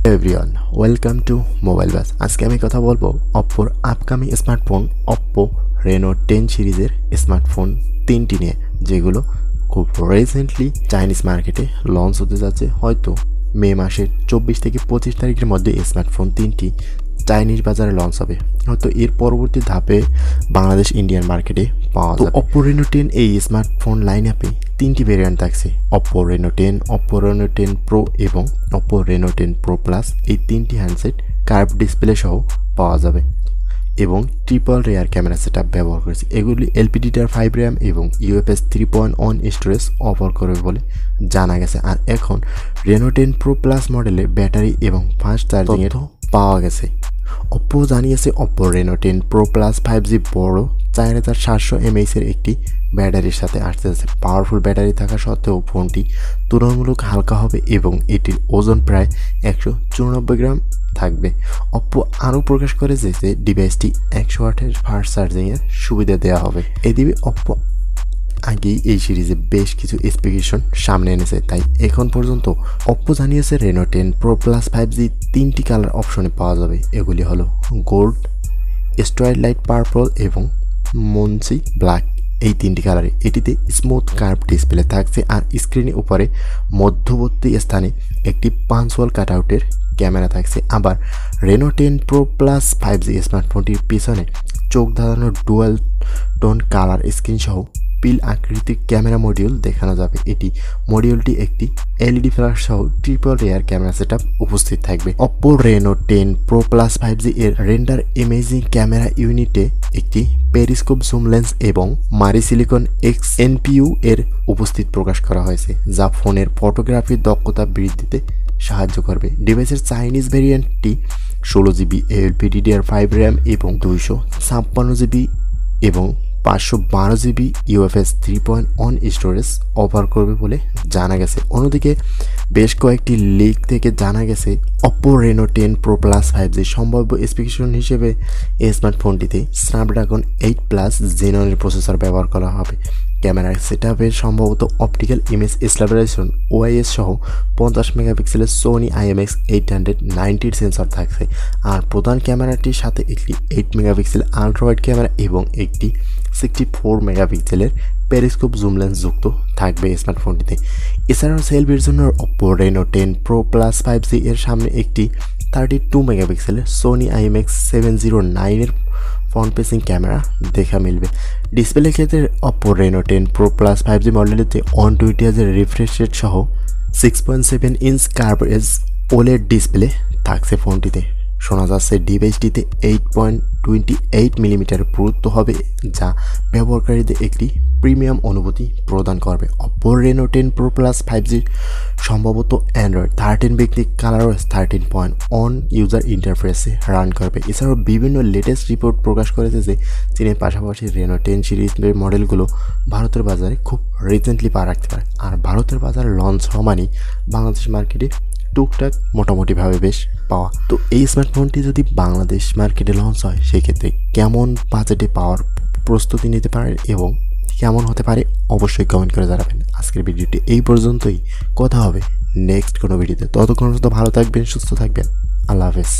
Everyone welcome to mobile বাস। আজকে আমি কথা বলবো অপ্পোর আপকামিং স্মার্টফোন অপ্পো রেনো 10 সিরিজের স্মার্টফোন তিনটি নিয়ে, যেগুলো খুব রিসেন্টলি চাইনিজ মার্কেটে লঞ্চ হতে যাচ্ছে। হয়তো মে মাসের 24 থেকে 25 তারিখের মধ্যে স্মার্টফোন তিনটি চাইনিজ বাজারে লঞ্চ হবে। হয়তো এর পরবর্তী ধাপে বাংলাদেশ ইন্ডিয়ান মার্কেটে পাওয়া যাবে। অপ্পো রেনো 10 এই স্মার্টফোন লাইন আপে তিনটি ভেরিয়েন্ট থাকছে: Oppo Reno 10, Oppo Reno 10 pro এবং অপ্পো রেনো 10 প্রো প্লাস। এই তিনটি হ্যান্ডসেট কার্ভ ডিসপ্লে সহ পাওয়া যাবে এবং ট্রিপল রেয়ার ক্যামেরা সেটআপ ব্যবহার করেছে। এগুলি LPDDR5 র্যাম এবং UFS 3.1 স্টোরেজ অফার করবে বলে জানা গেছে। আর এখন রেনো 10 প্রো প্লাস মডেলে ব্যাটারি এবং ফাস্ট চার্জিংয়ের পাওয়া গেছে। অপ্পো জানিয়েছে Oppo Reno 10 pro plus 5G বড় 4700 mAh এর একটি ব্যাটারির সাথে আসতেছে। পাওয়ারফুল ব্যাটারি থাকা সত্ত্বেও ফোনটি তুলনামূলক হালকা হবে এবং এটির ওজন প্রায় 194 গ্রাম থাকবে। অপ্পো আরও প্রকাশ করেছে যে ডিভাইসটি 100 ওয়াটের ফাস্ট চার্জিংয়ের সুবিধা দেওয়া হবে। এদিকে অপ্পো আগেই এই সিরিজে বেশ কিছু স্পেসিফিকেশন সামনে এনেছে, তাই এখন পর্যন্ত অপ্পো জানিয়েছে রেনো 10 প্রো প্লাস 5G তিনটি কালার অপশনে পাওয়া যাবে। এগুলি হলো গোল্ড, স্ট্রাইট লাইট পার্পল এবং মনসি ব্ল্যাক। এই তিনটি কালারে এটিতে স্মুথ কার্ভ ডিসপ্লে থাকছে আর স্ক্রিনের উপরে মধ্যবর্তী স্থানে একটি পাঞ্চওয়াল কাটআউটের ক্যামেরা থাকছে। আবার রেনো 10 প্রো প্লাস 5G স্মার্টফোনটির পিছনে চোখ ধাঁধানো ডুয়াল টোন কালার স্ক্রিন সহ পিল আকৃতির ক্যামেরা মডিউল দেখানো যাবে। এটি মডিউলটি একটি LED ফ্ল্যাশ সহ ট্রিপল রেয়ার ক্যামেরা সেটআপ উপস্থিত থাকবে। Oppo Reno 10 pro plus 5G এর রেন্ডার ইমেজিং ক্যামেরা ইউনিটে একটি পেরিস্কোপ জুম লেন্স এবং মারি সিলিকন এক্স NPU এর উপস্থিত প্রকাশ করা হয়েছে, যা ফোনের ফটোগ্রাফির দক্ষতা বৃদ্ধিতে সাহায্য করবে। ডিভাইসের চাইনিজ ভেরিয়েন্টটি 16GB LPDDR5 র্যাম এবং 256GB এবং 512GB UFS 3.1 স্টোরেজ অফার করবে বলে জানা গেছে। অন্যদিকে বেশ কয়েকটি লিক থেকে জানা গেছে Oppo Reno 10 pro plus 5G সম্ভাব্য স্পেসিফিকেশন হিসেবে এই স্মার্টফোনটিতে স্ন্যাপড্রাগন 8+ জেননের প্রসেসর ব্যবহার করা হবে। ক্যামেরার সেটআপের সম্ভবত অপটিক্যাল ইমেজ স্টেবিলাইজেশন OIS সহ 50 মেগাপিক্সেলের সোনি IMX890 সেন্সর থাকছে। আর প্রধান ক্যামেরাটির সাথে একটি 8 মেগাপিক্সেল আলট্রাওয়াইড ক্যামেরা এবং একটি 64 মেগাপিক্সেলের পেরিস্কোপ জুম লেন্স যুক্ত থাকবে স্মার্টফোনটিতে। এছাড়াও সেলফির জন্য Oppo Reno 10 pro plus 5G এর সামনে একটি 32 মেগাপিক্সেলের সোনি IMX709 এর ফ্রন্ট ফেসিং ক্যামেরা দেখা মিলবে। ডিসপ্লে ক্ষেত্রে Oppo Reno 10 pro plus 5G মডেলটিতে 120 হার্জ রিফ্রেশ রেট সহ 6.7 inch curve edge OLED display থাকছে ফোনটিতে। শোনা যাচ্ছে ডিভাইসটিতে 8.28 মিলিমিটার পুরুত্ব হবে, যা ব্যবহারকারীদের একটি প্রিমিয়াম অনুভূতি প্রদান করবে। Oppo Reno 10 pro plus 5G সম্ভবত অ্যান্ড্রয়েড 13 ভিত্তিক কালারওয়েস 13.1 ইউজার ইন্টারফেসে রান করবে। এছাড়াও বিভিন্ন লেটেস্ট রিপোর্ট প্রকাশ করেছে যে চীনের পাশাপাশি রেনো 10 সিরিজের মডেলগুলো ভারতের বাজারে খুব রিসেন্টলি পা রাখতে পারে। আর ভারতের বাজারে লঞ্চ হওয়া মানে বাংলাদেশ মার্কেটে টুকটাক মোটামুটিভাবে বেশ পাওয়া। তো এই স্মার্টফোনটি যদি বাংলাদেশ মার্কেটে লঞ্চ হয়, সেক্ষেত্রে কেমন বাজেটে পাওয়ার প্রস্তুতি নিতে পারে এবং কেমন হতে পারে অবশ্যই কমেন্ট করে জানাবেন। আজকের ভিডিওটি এই পর্যন্তই, কথা হবে নেক্সট কোনো ভিডিওতে। ততক্ষণ পর্যন্ত ভালো থাকবেন, সুস্থ থাকবেন। আল্লাহ হাফেজ।